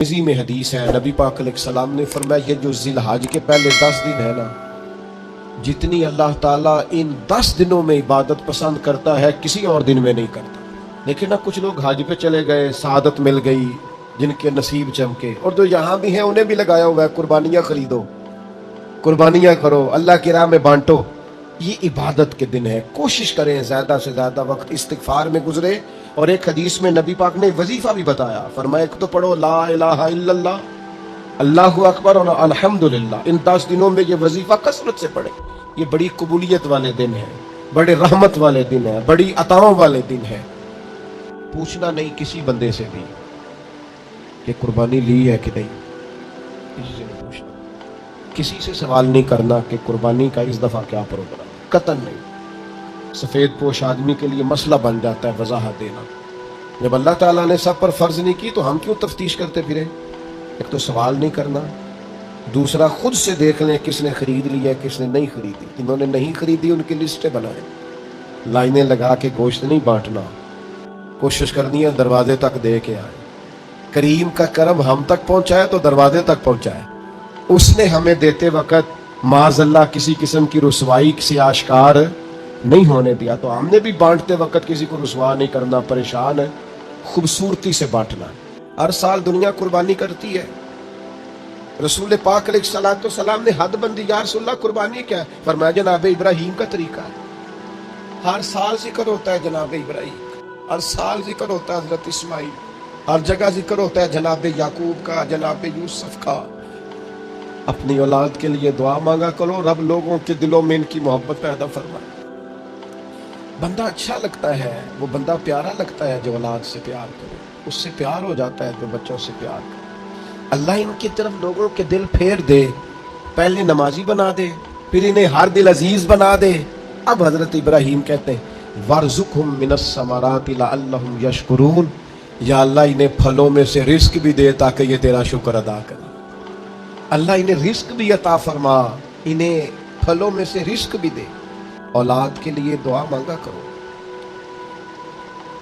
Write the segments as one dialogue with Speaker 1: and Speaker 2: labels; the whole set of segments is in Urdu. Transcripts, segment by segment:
Speaker 1: اسی میں حدیث ہے، نبی پاک علیہ السلام نے فرمایا یہ جو ذی الحج کے پہلے 10 دن ہے نا، جتنی اللہ تعالیٰ ان 10 دنوں میں عبادت پسند کرتا ہے کسی اور دن میں نہیں کرتا۔ لیکن نا کچھ لوگ حج پہ چلے گئے، سعادت مل گئی، جن کے نصیب چمکے، اور جو یہاں بھی ہیں انہیں بھی لگایا ہوا ہے قربانیاں خریدو، قربانیاں کرو، اللہ کی راہ میں بانٹو۔ یہ عبادت کے دن ہے، کوشش کریں زیادہ سے زیادہ وقت استغفار میں گزرے۔ اور ایک حدیث میں نبی پاک نے وظیفہ بھی بتایا، فرمایا ایک تو پڑھو لا الہ الا اللہ، اللہ اکبر اور الحمدللہ، ان 10 دنوں میں یہ وظیفہ کثرت سے پڑھیں۔ یہ بڑی قبولیت والے دن ہیں، بڑے رحمت والے دن ہیں، بڑی عطاؤں والے دن ہیں۔ پوچھنا نہیں کسی بندے سے بھی کہ قربانی لی ہے کہ نہیں، کسی سے نہیں پوچھنا، کسی سے سوال نہیں کرنا کہ قربانی کا اس دفعہ کیا پروگرام، قطعاً نہیں۔ سفید پوش آدمی کے لیے مسئلہ بن جاتا ہے وضاحت دینا۔ جب اللہ تعالیٰ نے سب پر فرض نہیں کی تو ہم کیوں تفتیش کرتے پھریں؟ ایک تو سوال نہیں کرنا، دوسرا خود سے دیکھ لیں کس نے خرید لی ہے کس نے نہیں خریدی۔ جنہوں نے نہیں خریدی ان کی لسٹیں بنائیں، لائنیں لگا کے گوشت نہیں بانٹنا، کوشش کرنی ہے دروازے تک دے کے آئے۔ کریم کا کرم ہم تک پہنچائے تو دروازے تک پہنچائے۔ اس نے ہمیں دیتے وقت معاذ اللہ کسی قسم کی رسوائی سے آشکار نہیں ہونے دیا، تو ہم نے بھی بانٹتے وقت کسی کو رسوا نہیں کرنا، پریشان ہے، خوبصورتی سے بانٹنا۔ ہر سال دنیا قربانی کرتی ہے، رسول پاک علیہ السلام نے حد بندی، یا رسول اللہ قربانی کیا ہے؟ فرمایا جناب ابراہیم کا طریقہ ہے۔ ہر سال ذکر ہوتا ہے جناب ابراہیم کا، ہر سال ذکر ہوتا ہے حضرت اسماعیل، ہر جگہ ذکر ہوتا ہے جناب یعقوب کا، جناب یوسف کا۔ اپنی اولاد کے لیے دعا مانگا کرو، رب لوگوں کے دلوں میں ان کی محبت پیدا فرمائے۔ بندہ اچھا لگتا ہے، وہ بندہ پیارا لگتا ہے جو اولاد سے پیار کرے، اس سے پیار ہو جاتا ہے جو بچوں سے پیار کرے۔ اللہ ان کی طرف لوگوں کے دل پھیر دے، پہلے نمازی بنا دے، پھر انہیں ہر دل عزیز بنا دے۔ اب حضرت ابراہیم کہتے ہیں وَارْزُقْهُم مِّنَ الثَّمَرَاتِ لَعَلَّهُمْ يَشْكُرُونَ، یا اللہ انہیں پھلوں میں سے رزق بھی دے تاکہ یہ تیرا شکر ادا کریں۔ اللہ انہیں رزق بھی عطا فرما، انہیں پھلوں میں سے رزق بھی دے۔ اولاد کے لیے دعا مانگا کرو،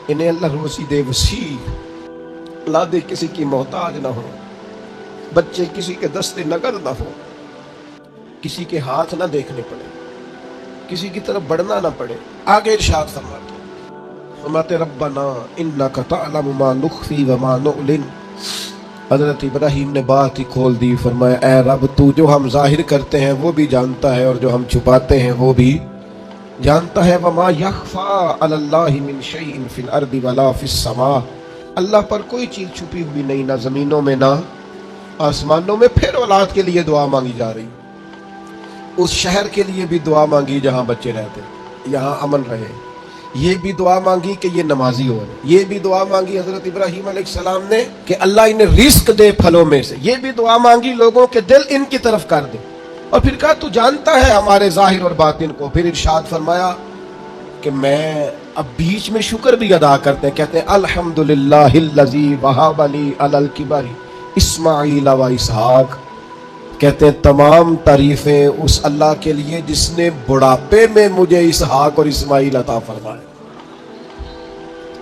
Speaker 1: انہیں اللہ روزی دے وسیع، اولادیں کسی کی محتاج نہ ہو، بچے کسی کے دستے نگر نہ ہو، کسی کے ہاتھ نہ دیکھنے پڑے، کسی کی طرف بڑھنا نہ پڑے۔ آگے ارشاد فرماتے ربنا انک تعلم ما نخفی وما نعلن۔ حضرت ابراہیم نے بات ہی کھول دی، فرمایا اے رب تو جو ہم ظاہر کرتے ہیں وہ بھی جانتا ہے، اور جو ہم چھپاتے ہیں وہ بھی جانتا ہے۔ وما یخفی علی اللہ من شیء فی الارض ولا فی السماء، اللہ پر کوئی چیز چھپی ہوئی نہیں، نہ زمینوں میں نہ آسمانوں میں۔ پھر اولاد کے لیے دعا مانگی جا رہی، اس شہر کے لیے بھی دعا مانگی جہاں بچے رہتے، یہاں امن رہے۔ یہ بھی دعا مانگی کہ یہ نمازی ہو رہے، یہ بھی دعا مانگی حضرت ابراہیم علیہ السلام نے کہ اللہ انہیں رزق دے پھلوں میں سے، یہ بھی دعا مانگی لوگوں کے دل ان کی طرف کر دے، اور پھر کہا تو جانتا ہے ہمارے ظاہر اور باطن کو۔ پھر ارشاد فرمایا کہ میں اب بیچ میں شکر بھی ادا کرتے ہیں، کہتے ہیں الحمدللہ الذی وہب لی علی الکبر اسماعیل و اسحاق، کہتے ہیں تمام تعریفیں اس اللہ کے لیے جس نے بڑھاپے میں مجھے اسحاق اور اسماعیل عطا فرمائے۔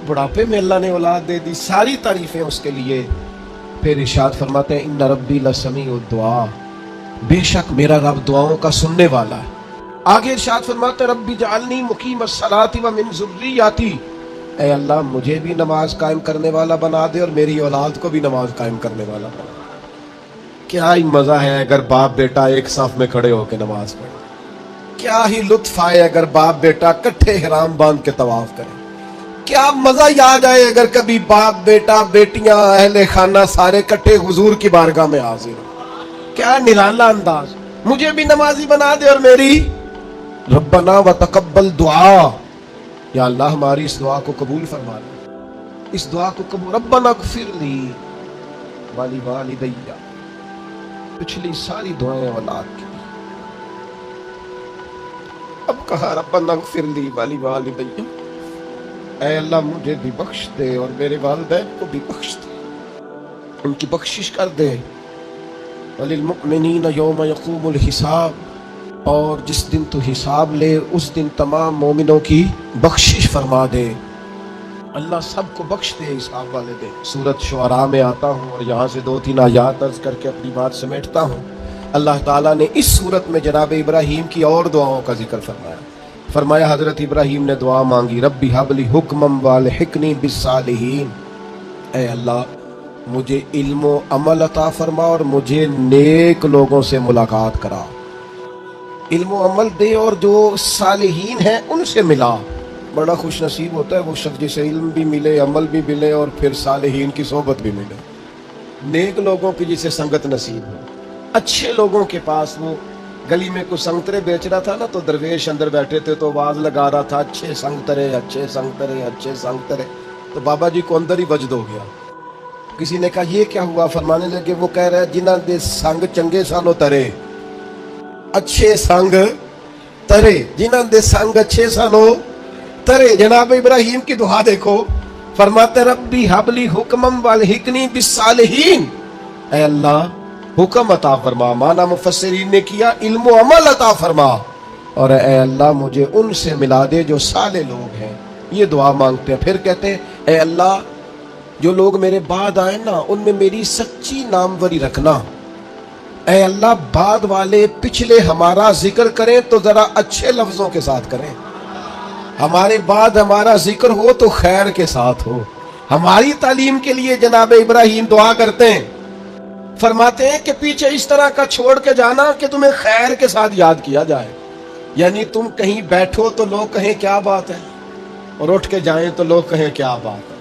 Speaker 1: بڑھاپے میں اللہ نے اولاد دے دی، ساری تعریفیں اس کے لیے۔ پھر ارشاد فرماتے ہیں ان ربی لسمیع الدعا، بے شک میرا رب دعاؤں کا سننے والا ہے۔ آگے ارشاد فرماتے ہیں ربی جعلنی مقیم الصلاۃ ومن ذریتی، اے اللہ مجھے بھی نماز قائم کرنے والا بنا دے اور میری اولاد کو بھی نماز قائم کرنے والا بنا دے۔ کیا ہی مزہ ہے اگر باپ بیٹا ایک صف میں کھڑے ہو کے نماز پڑھیں، کیا ہی لطف آئے اگر باپ بیٹا کٹھے احرام باندھ کے طواف کریں، کیا مزہ یاد آئے اگر کبھی باپ بیٹا بیٹیاں اہل خانہ سارے کٹھے حضور کی بارگاہ میں حاضر ہوں۔ کیا نرالا انداز، مجھے بھی نمازی بنا دے اور میری ربنا وتقبل دعا، یا اللہ ہماری اس دعا کو قبول فرما لے، اس دعا کو قبول۔ ربنا اغفر لی والی والدیہ، پچھلی ساری دعائیں اولاد کی۔ اب کہا ربنا اغفر لی والی والدیہ، اے اللہ مجھے بھی بخش دے اور میرے والدین کو بھی بخش دے، ان کی بخشش کر دے۔ وللمؤمنین یوم یقوم الحساب، اور جس دن تو حساب لے اس دن تمام مومنوں کی بخشش فرما دے۔ اللہ سب کو بخش دے حساب والے دے۔ سورۃ شعراء میں آتا ہوں اور یہاں سے 2-3 آیات عرض کر کے اپنی بات سمیٹتا ہوں۔ اللہ تعالیٰ نے اس صورت میں جناب ابراہیم کی اور دعاؤں کا ذکر فرمایا۔ فرمایا حضرت ابراہیم نے دعا مانگی، ربی حب لی حکمم والحقنی بالصالحین، اے اللہ مجھے علم و عمل عطا فرما اور مجھے نیک لوگوں سے ملاقات کرا، علم و عمل دے اور جو صالحین ہیں ان سے ملا۔ بڑا خوش نصیب ہوتا ہے وہ شخص جسے علم بھی ملے، عمل بھی ملے اور پھر صالحین کی صحبت بھی ملے، نیک لوگوں کی جسے سنگت نصیب ہو۔ اچھے لوگوں کے پاس، وہ گلی میں کوئی سنگترے بیچ رہا تھا نا تو درویش اندر بیٹھے تھے تو آواز لگا رہا تھا، اچھے سنگترے، اچھے سنگترے، اچھے سنگترے، تو بابا جی کو اندر ہی وجد ہو گیا۔ کسی نے کہا یہ کیا ہوا؟ فرمانے لگے وہ کہہ رہا ہے جنہاں دے سنگ چنگے سانو ترے، اچھے سنگ ترے، جنہاں دے سنگ اچھے سانو ترے۔ جناب ابراہیم کی دعا دیکھو، فرماتے ربی حبلی حکمم والحقنی بالصالحین، اے اللہ حکم عطا فرما، مانا مفسرین نے کیا علم و عمل عطا فرما، اور اے اللہ مجھے ان سے ملا دے جو صالح لوگ ہیں۔ یہ دعا مانگتے ہیں۔ پھر کہتے ہیں اے اللہ جو لوگ میرے بعد آئیں نا ان میں میری سچی ناموری رکھنا، اے اللہ بعد والے پچھلے ہمارا ذکر کریں تو ذرا اچھے لفظوں کے ساتھ کریں، ہمارے بعد ہمارا ذکر ہو تو خیر کے ساتھ ہو۔ ہماری تعلیم کے لیے جناب ابراہیم دعا کرتے ہیں، فرماتے ہیں کہ پیچھے اس طرح کا چھوڑ کے جانا کہ تمہیں خیر کے ساتھ یاد کیا جائے، یعنی تم کہیں بیٹھو تو لوگ کہیں کیا بات ہے، اور اٹھ کے جائیں تو لوگ کہیں کیا بات ہے۔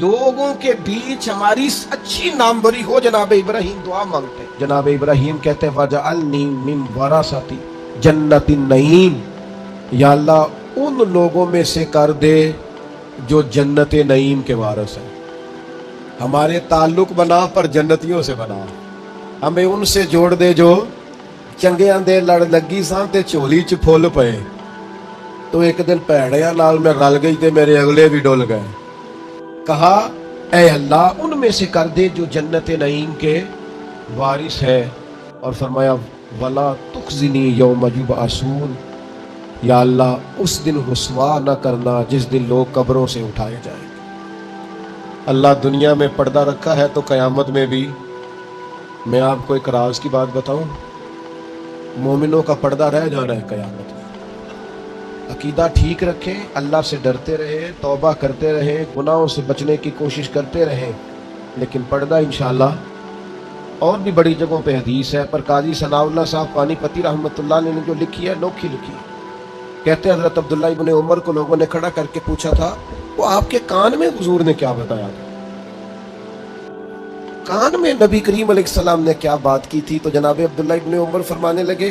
Speaker 1: لوگوں کے بیچ ہماری اچھی ناموری ہو۔ جناب ابراہیم دعا مانگتے ہیں۔ جناب ابراہیم کہتے ہیں وَجَعَلْنِي مِنْ وَرَثَةِ جَنَّةِ النَّعِيمِ، یا اللہ ان لوگوں میں سے کر دے جو جنت نعیم کے وارث ہیں۔ ہمارے تعلق بنا پر جنتیوں سے بنا، ہمیں ان سے جوڑ دے جو چنگیاں دے لڑ لگی سان تے چولی چ پھول پئے، تو ایک دن پیڑیاں نال میں رل گئی تے میرے اگلے بھی ڈول گئے۔ کہا اے اللہ ان میں سے کر دے جو جنت نعیم کے وارث ہے، اور فرمایا وَلَا تُخْزِنِي يَوْمَ يُبْعَثُونَ، یا اللہ اس دن رسوا نہ کرنا جس دن لوگ قبروں سے اٹھائے جائیں گے۔ اللہ دنیا میں پردہ رکھا ہے تو قیامت میں بھی۔ میں آپ کو ایک راز کی بات بتاؤں، مومنوں کا پردہ رہ جانا ہے قیامت میں۔ عقیدہ ٹھیک رکھیں، اللہ سے ڈرتے رہیں، توبہ کرتے رہیں، گناہوں سے بچنے کی کوشش کرتے رہیں، لیکن پردہ انشاءاللہ۔ اور بھی بڑی جگہوں پہ حدیث ہے، پر قاضی ثناء اللہ صاحب پانی پتی رحمۃ اللہ نے جو لکھی ہے نوکھی لکھی ہے۔ کہتے ہیں حضرت عبداللہ ابن عمر کو لوگوں نے کھڑا کر کے پوچھا تھا وہ آپ کے کان میں حضور نے کیا بتایا تھا، کان میں نبی کریم علیہ السلام نے کیا بات کی تھی؟ تو جناب عبداللہ ابن عمر فرمانے لگے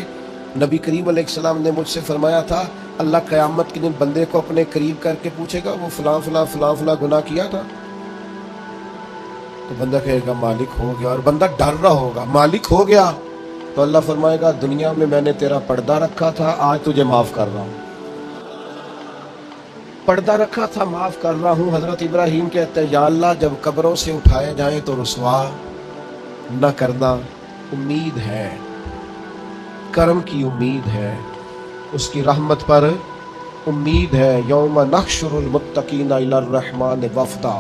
Speaker 1: نبی کریم علیہ السلام نے مجھ سے فرمایا تھا اللہ قیامت کے دن بندے کو اپنے قریب کر کے پوچھے گا وہ فلاں فلاں فلاں فلاں گناہ کیا تھا، تو بندہ کہے گا مالک ہو گیا، اور بندہ ڈر رہا ہوگا مالک ہو گیا، تو اللہ فرمائے گا دنیا میں نے تیرا پردہ رکھا تھا، آج تجھے معاف کر رہا ہوں، پردہ رکھا تھا معاف کر رہا ہوں۔ حضرت ابراہیم کہتے ہیں یا اللہ جب قبروں سے اٹھائے جائیں تو رسوا نہ کرنا، امید ہے، کرم کی امید ہے، اس کی رحمت پر امید ہے۔ یوم نحشر المتقین الی الرحمن وفدا،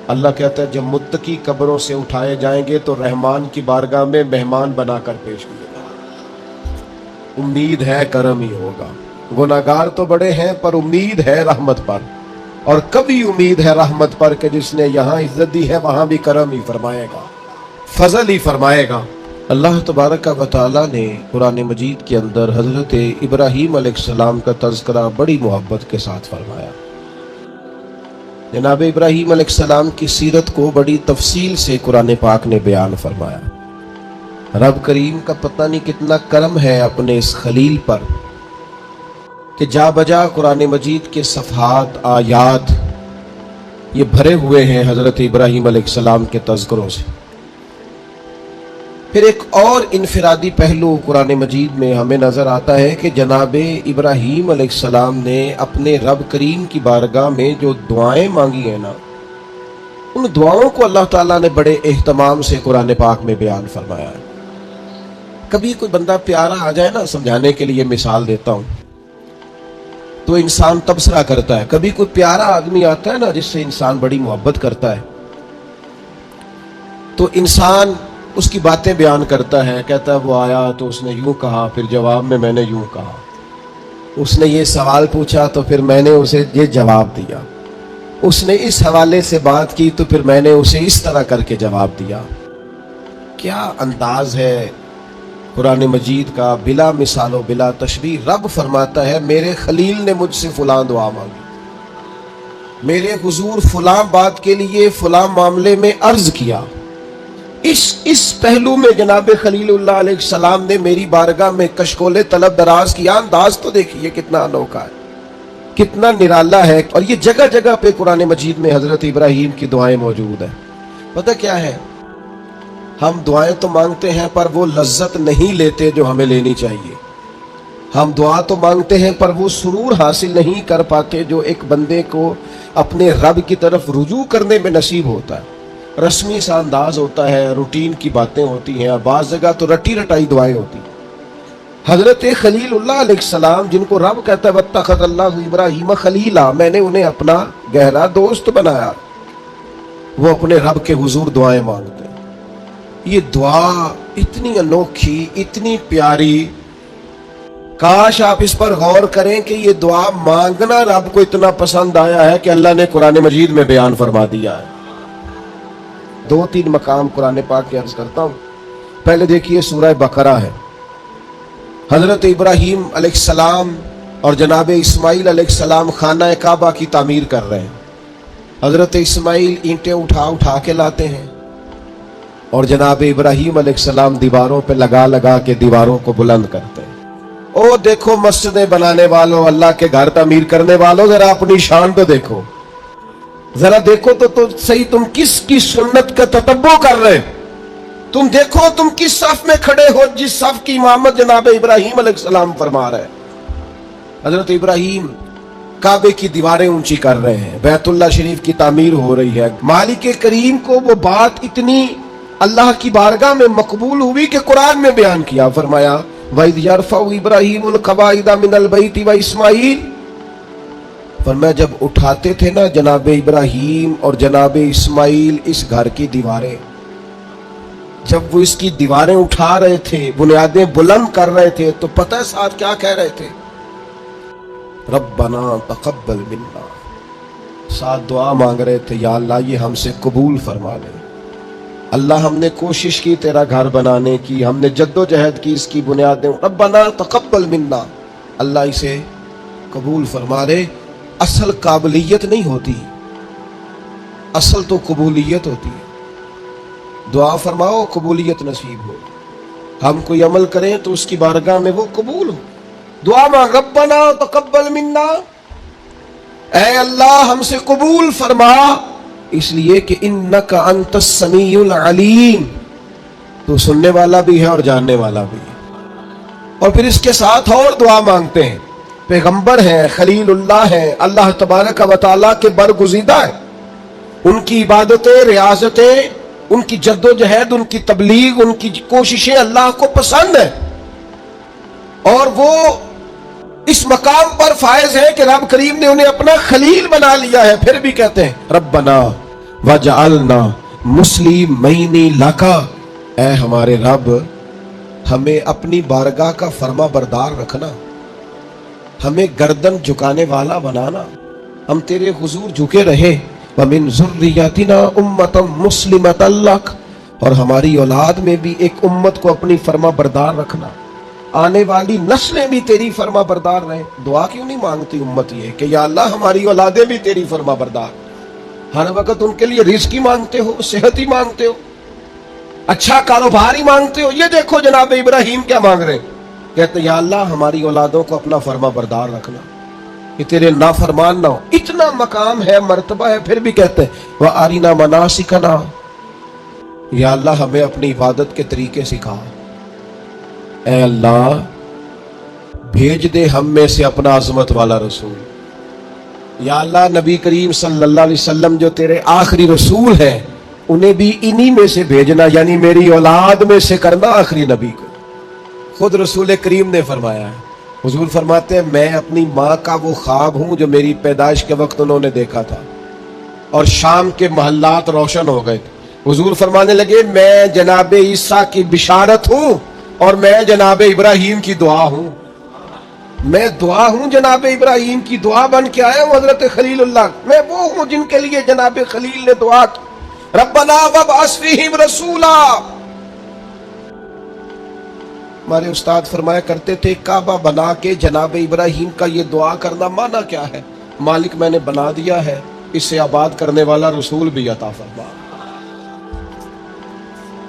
Speaker 1: اللہ کہتا ہے جب متقی قبروں سے اٹھائے جائیں گے تو رحمان کی بارگاہ میں مہمان بنا کر پیش کیے گا۔ امید ہے کرم ہی ہوگا، گناہگار تو بڑے ہیں پر امید ہے رحمت پر، اور کبھی امید ہے رحمت پر کہ جس نے یہاں عزت دی ہے وہاں بھی کرم ہی فرمائے گا، فضل ہی فرمائے گا۔ اللہ تبارک و تعالیٰ نے قرآن مجید کے اندر حضرت ابراہیم علیہ السلام کا تذکرہ بڑی محبت کے ساتھ فرمایا۔ جناب ابراہیم علیہ السلام کی سیرت کو بڑی تفصیل سے قرآن پاک نے بیان فرمایا۔ رب کریم کا پتہ نہیں کتنا کرم ہے اپنے اس خلیل پر کہ جا بجا قرآن مجید کے صفحات آیات یہ بھرے ہوئے ہیں حضرت ابراہیم علیہ السلام کے تذکروں سے۔ پھر ایک اور انفرادی پہلو قرآن مجید میں ہمیں نظر آتا ہے کہ جناب ابراہیم علیہ السلام نے اپنے رب کریم کی بارگاہ میں جو دعائیں مانگی ہیں نا، ان دعاؤں کو اللہ تعالیٰ نے بڑے اہتمام سے قرآن پاک میں بیان فرمایا ہے۔ کبھی کوئی بندہ پیارا آ جائے نا، سمجھانے کے لیے مثال دیتا ہوں، تو انسان تبصرہ کرتا ہے. کبھی کوئی پیارا آدمی آتا ہے نا جس سے انسان بڑی محبت کرتا ہے, تو انسان اس کی باتیں بیان کرتا ہے, کہتا ہے وہ آیا تو اس نے یوں کہا, پھر جواب میں نے یوں کہا, اس نے یہ سوال پوچھا تو پھر میں نے اسے یہ جواب دیا, اس نے اس حوالے سے بات کی تو پھر میں نے اسے اس طرح کر کے جواب دیا. کیا انداز ہے قرآن مجید کا, بلا مثال و بلا تشبیہ. رب فرماتا ہے میرے خلیل نے مجھ سے فلاں دعا مانگی, میرے حضور فلاں بات کے لیے فلاں معاملے میں عرض کیا. اس پہلو میں جناب خلیل اللہ علیہ السلام نے میری بارگاہ میں کشکول طلب دراز کیا. انداز تو دیکھیے کتنا انوکھا ہے, کتنا نرالا ہے. اور یہ جگہ جگہ پہ قرآن مجید میں حضرت ابراہیم کی دعائیں موجود ہیں. پتہ کیا ہے, ہم دعائیں تو مانگتے ہیں پر وہ لذت نہیں لیتے جو ہمیں لینی چاہیے. ہم دعا تو مانگتے ہیں پر وہ سرور حاصل نہیں کر پاتے جو ایک بندے کو اپنے رب کی طرف رجوع کرنے میں نصیب ہوتا ہے. رسمی سا انداز ہوتا ہے, روٹین کی باتیں ہوتی ہیں, بعض جگہ تو رٹی رٹائی دعائیں ہوتی ہیں. حضرت خلیل اللہ علیہ السلام جن کو رب کہتا ہے واتخذ اللہ ابراہیم خلیلا, میں نے انہیں اپنا گہرا دوست بنایا, وہ اپنے رب کے حضور دعائیں مانگتے ہیں. یہ دعا اتنی انوکھی, اتنی پیاری, کاش آپ اس پر غور کریں کہ یہ دعا مانگنا رب کو اتنا پسند آیا ہے کہ اللہ نے قرآن مجید میں بیان فرما دیا ہے. 2-3 مقام قرآن پاک کے عرض کرتا ہوں. پہلے دیکھیے سورہ بقرہ ہے. حضرت ابراہیم علیہ السلام اور جناب اسماعیل علیہ السلام خانہ کعبہ کی تعمیر کر رہے ہیں. حضرت اسماعیل اینٹیں اٹھا کے لاتے ہیں اور جناب ابراہیم علیہ السلام دیواروں پہ لگا کے دیواروں کو بلند کرتے ہیں. او دیکھو مسجدیں بنانے والوں, اللہ کے گھر تعمیر کرنے والوں, ذرا اپنی شان تو دیکھو, ذرا دیکھو تو صحیح تم کس کی سنت کا تتبع کر رہے. تم دیکھو تم کس صف میں کھڑے ہو جس صف کی امامت جناب ابراہیم علیہ السلام فرما رہے. حضرت ابراہیم کعبے کی دیواریں اونچی کر رہے ہیں, بیت اللہ شریف کی تعمیر ہو رہی ہے. مالک کریم کو وہ بات اتنی اللہ کی بارگاہ میں مقبول ہوئی کہ قرآن میں بیان کیا, فرمایا وَإِذْ يَرْفَعُ إِبْرَاهِيمُ الْقَوَاعِدَ مِنَ الْبَيْتِ وَإِسْمَاعِيلُ, فرمایا جب اٹھاتے تھے نا جناب ابراہیم اور جناب اسماعیل اس گھر کی دیواریں, جب وہ اس کی دیواریں اٹھا رہے تھے, بنیادیں بلند کر رہے تھے, تو پتہ ہے ساتھ کیا کہہ رہے تھے, ربنا تقبل منا. ساتھ دعا مانگ رہے تھے, یا اللہ یہ ہم سے قبول فرما لے. اللہ ہم نے کوشش کی تیرا گھر بنانے کی, ہم نے جد و جہد کی اس کی بنیادیں, ربنا تقبل منا, اللہ اسے قبول فرما لے. اصل قابلیت نہیں ہوتی, اصل تو قبولیت ہوتی ہے. دعا فرماؤ قبولیت نصیب ہو, ہم کوئی عمل کریں تو اس کی بارگاہ میں وہ قبول ہو. دعا مانگ ربنا تقبل منا, اے اللہ ہم سے قبول فرما, اس لیے کہ انک انت السمیع العلیم, تو سننے والا بھی ہے اور جاننے والا بھی ہے. اور پھر اس کے ساتھ اور دعا مانگتے ہیں. پیغمبر ہیں, خلیل اللہ ہیں, اللہ تبارک و تعالیٰ کے برگزیدہ ہیں, ان کی عبادتیں, ریاضتیں, ان کی جد و جہد, ان کی تبلیغ, ان کی کوششیں اللہ کو پسند ہیں. اور وہ اس مقام پر فائز ہے کہ رب کریم نے انہیں اپنا خلیل بنا لیا ہے. پھر بھی کہتے ہیں ربنا وجعلنا مسلمین لکا, اے ہمارے رب ہمیں اپنی بارگاہ کا فرما بردار رکھنا, ہمیں گردن جھکانے والا بنانا, ہم تیرے حضور جھکے رہے. وَمِن ذُرِّيَّتِنَا أُمَّةً مُسْلِمَةً لَكَ, اور ہماری اولاد میں بھی ایک امت کو اپنی فرما بردار رکھنا, آنے والی نسلیں بھی تیری فرما بردار رہیں. دعا کیوں نہیں مانگتی امت یہ کہ یا اللہ ہماری اولادیں بھی تیری فرما بردار, ہر وقت ان کے لیے رزق ہی مانگتے ہو, صحت ہی مانگتے ہو, اچھا کاروبار ہی مانگتے ہو. یہ دیکھو جناب ابراہیم کیا مانگ رہے ہیں, کہتے ہیں یا اللہ ہماری اولادوں کو اپنا فرما بردار رکھنا, کہ تیرے نافرمان نہ ہو. اتنا مقام ہے, مرتبہ ہے, پھر بھی کہتے ہیں وَأَرِنَا مَنَاسِكَنَا, یا اللہ ہمیں اپنی عبادت کے طریقے سکھا. اے اللہ بھیج دے ہم میں سے اپنا عظمت والا رسول. یا اللہ نبی کریم صلی اللہ علیہ وسلم جو تیرے آخری رسول ہیں انہیں بھی انہی میں سے بھیجنا, یعنی میری اولاد میں سے کرنا آخری نبی کو. خود رسول کریم نے فرمایا ہے حضور فرماتے ہیں میں اپنی ماں کا وہ خواب ہوں جو میری پیدائش کے وقت انہوں نے دیکھا تھا اور شام کے محلات روشن ہو گئے. حضور فرمانے لگے میں جناب عیسیٰ کی بشارت ہوں اور میں جناب ابراہیم کی دعا ہوں. میں دعا ہوں جناب ابراہیم کی دعا بن کے آیا ہوں حضرت خلیل اللہ. میں وہ ہوں جن کے لیے جناب خلیل نے دعا کی ربنا وابعث فیہم رسولا. ہمارے استاد فرمایا کرتے تھے کعبہ بنا کے جناب ابراہیم کا یہ دعا کرنا معنی کیا ہے؟ مالک میں نے بنا دیا ہے، اس سے آباد کرنے والا رسول بھی عطا فرما.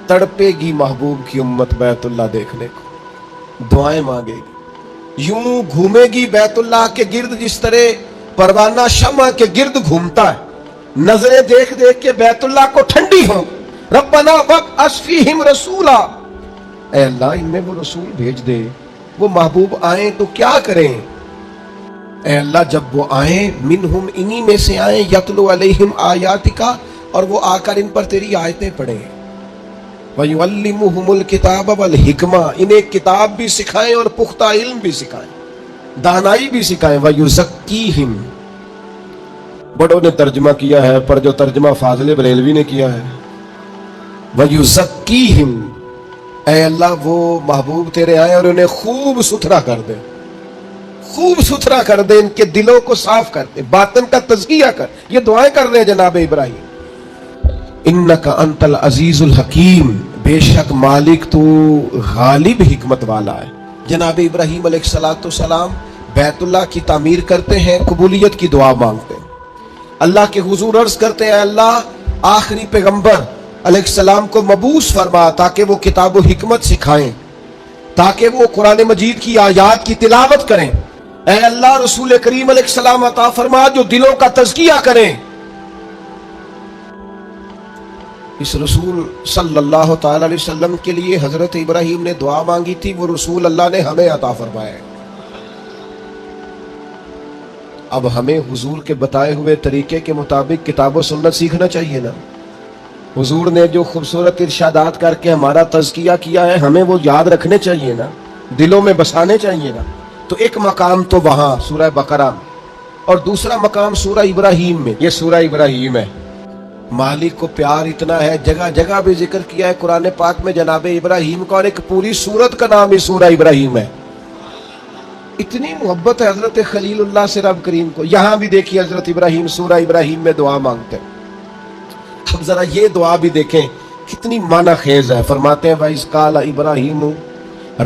Speaker 1: تڑپے گی محبوب کی امت بیت اللہ دیکھنے کو، دعائیں مانگے گی، یوں گھومے گی بیت اللہ کے گرد جس طرح پروانہ شمع کے گرد گھومتا ہے. نظریں دیکھ دیکھ کے بیت اللہ کو ٹھنڈی ہو. ربنا وابعث فیہم رسولا، اے اللہ ان میں وہ رسول بھیج دے. وہ محبوب آئیں تو کیا کریں؟ اے اللہ جب وہ آئیں منہم انہی میں سے آئیں یتلو علیہم آیاتکا، اور وہ آ کر ان پر تیری آیتیں پڑھیں. وَيُعَلِّمُهُمُ الْكِتَابَ وَالْحِکْمَةَ، انہیں کتاب بھی سکھائیں اور پختہ علم بھی سکھائیں، دانائی بھی سکھائیں. وَيُزَكِّيهِمْ، بڑوں نے ترجمہ کیا ہے پر جو ترجمہ فاضل بریلوی نے کیا ہے وَيُزَكِّيهِمْ، اے اللہ وہ محبوب تیرے آئے اور انہیں خوب ستھرا کر دے، خوب ستھرا کر دے، ان کے دلوں کو صاف کر دے، باطن کا تزکیہ کر. یہ دعائیں کر رہے ہیں جناب ابراہیم. انک انت العزیز الحکیم، بے شک مالک تو غالب حکمت والا ہے. جناب ابراہیم علیہ السلام بیت اللہ کی تعمیر کرتے ہیں، قبولیت کی دعا مانگتے ہیں، اللہ کے حضور عرض کرتے ہیں اللہ آخری پیغمبر علیہ السلام کو مبعوث فرما تاکہ وہ کتاب و حکمت سکھائیں، تاکہ وہ قرآن مجید کی آیات کی تلاوت کریں. اے اللہ رسول کریم علیہ السلام عطا فرما جو دلوں کا تزکیہ کریں. اس رسول صلی اللہ تعالی علیہ وسلم کے لیے حضرت ابراہیم نے دعا مانگی تھی، وہ رسول اللہ نے ہمیں عطا فرمایا. اب ہمیں حضور کے بتائے ہوئے طریقے کے مطابق کتاب و سنت سیکھنا چاہیے نا. حضور نے جو خوبصورت ارشادات کر کے ہمارا تزکیہ کیا ہے ہمیں وہ یاد رکھنے چاہیے نا، دلوں میں بسانے چاہیے نا. تو ایک مقام تو وہاں سورہ بقرہ میں اور دوسرا مقام سورہ ابراہیم میں. یہ سورہ ابراہیم ہے. مالک کو پیار اتنا ہے، جگہ جگہ بھی ذکر کیا ہے قرآن پاک میں جناب ابراہیم کا، اور ایک پوری سورت کا نام ہی سورہ ابراہیم ہے. اتنی محبت ہے حضرت خلیل اللہ سے رب کریم کو. یہاں بھی دیکھیے حضرت ابراہیم سورہ ابراہیم میں دعا مانگتے ہیں. اب ذرا یہ دعا بھی دیکھیں کتنی معنی خیز ہے. فرماتے ہیں وَإِذْ قَالَ إِبْرَاهِيمُ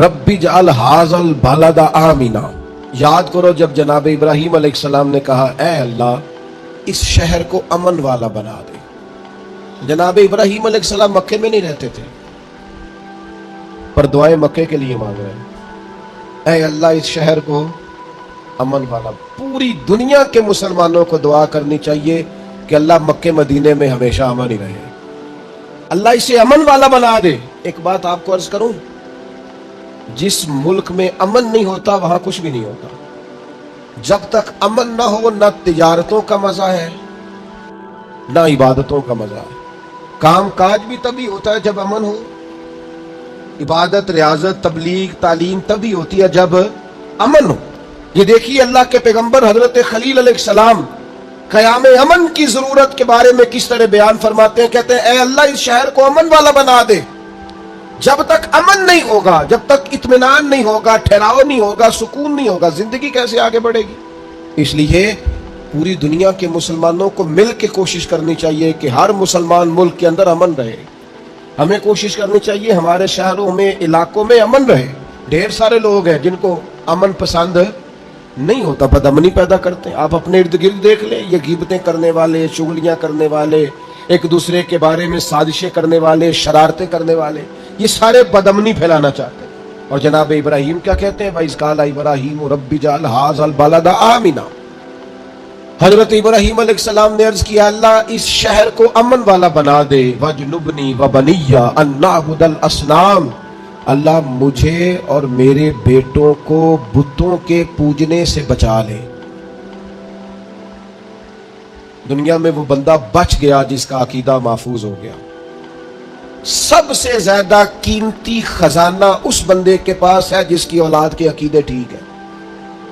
Speaker 1: رَبِّ اجْعَلْ هَٰذَا الْبَلَدَ آمِنًا. یاد کرو جب جناب ابراہیم علیہ السلام نے کہا اے اللہ اس شہر کو امن والا بنا دے. جناب ابراہیم علیہ السلام مکے میں نہیں رہتے تھے پر دعائیں مکے کے لیے مانگ رہے ہیں. اے اللہ اس شہر کو امن والا. پوری دنیا کے مسلمانوں کو دعا کرنی چاہیے کہ اللہ مکے مدینے میں ہمیشہ امن ہی رہے، اللہ اسے امن والا بنا دے. ایک بات آپ کو عرض کروں، جس ملک میں امن نہیں ہوتا وہاں کچھ بھی نہیں ہوتا. جب تک امن نہ ہو نہ تجارتوں کا مزہ ہے نہ عبادتوں کا مزہ ہے. کام کاج بھی تبھی ہوتا ہے جب امن ہو. عبادت، ریاضت، تبلیغ، تعلیم تبھی ہوتی ہے جب امن ہو. یہ دیکھیے اللہ کے پیغمبر حضرت خلیل علیہ السلام قیام امن کی ضرورت کے بارے میں کس طرح بیان فرماتے ہیں. کہتے ہیں اے اللہ اس شہر کو امن والا بنا دے. جب تک امن نہیں ہوگا، جب تک اطمینان نہیں ہوگا، ٹھہراؤ نہیں ہوگا، سکون نہیں ہوگا، زندگی کیسے آگے بڑھے گی؟ اس لیے پوری دنیا کے مسلمانوں کو مل کے کوشش کرنی چاہیے کہ ہر مسلمان ملک کے اندر امن رہے. ہمیں کوشش کرنی چاہیے ہمارے شہروں میں، علاقوں میں امن رہے. ڈھیر سارے لوگ ہیں جن کو امن پسند نہیں ہوتا، بدامنی پیدا کرتے ہیں. آپ اپنے ارد گرد دیکھ لیں، یہ غیبتیں کرنے والے، چغلیاں کرنے والے، ایک دوسرے کے بارے میں سازشیں کرنے والے، شرارتیں کرنے والے، یہ سارے بدامنی پھیلانا چاہتے ہیں. اور جناب ابراہیم کیا کہتے ہیں وَإِذْ قَالَ إِبْرَاهِيمُ رَبِّ اجْعَلْ هَٰذَا الْبَلَدَ آمِنًا. حضرت ابراہیم علیہ السلام نے عرض کیا اللہ اس شہر کو امن والا بنا دے. وَاجْنُبْنِي وَبَنِيَّ أَن نَّعْبُدَ الْأَصْنَامَ. اللہ مجھے اور میرے بیٹوں کو بتوں کے پوجنے سے بچا لے. دنیا میں وہ بندہ بچ گیا جس کا عقیدہ محفوظ ہو گیا. سب سے زیادہ قیمتی خزانہ اس بندے کے پاس ہے جس کی اولاد کے عقیدے ٹھیک ہے.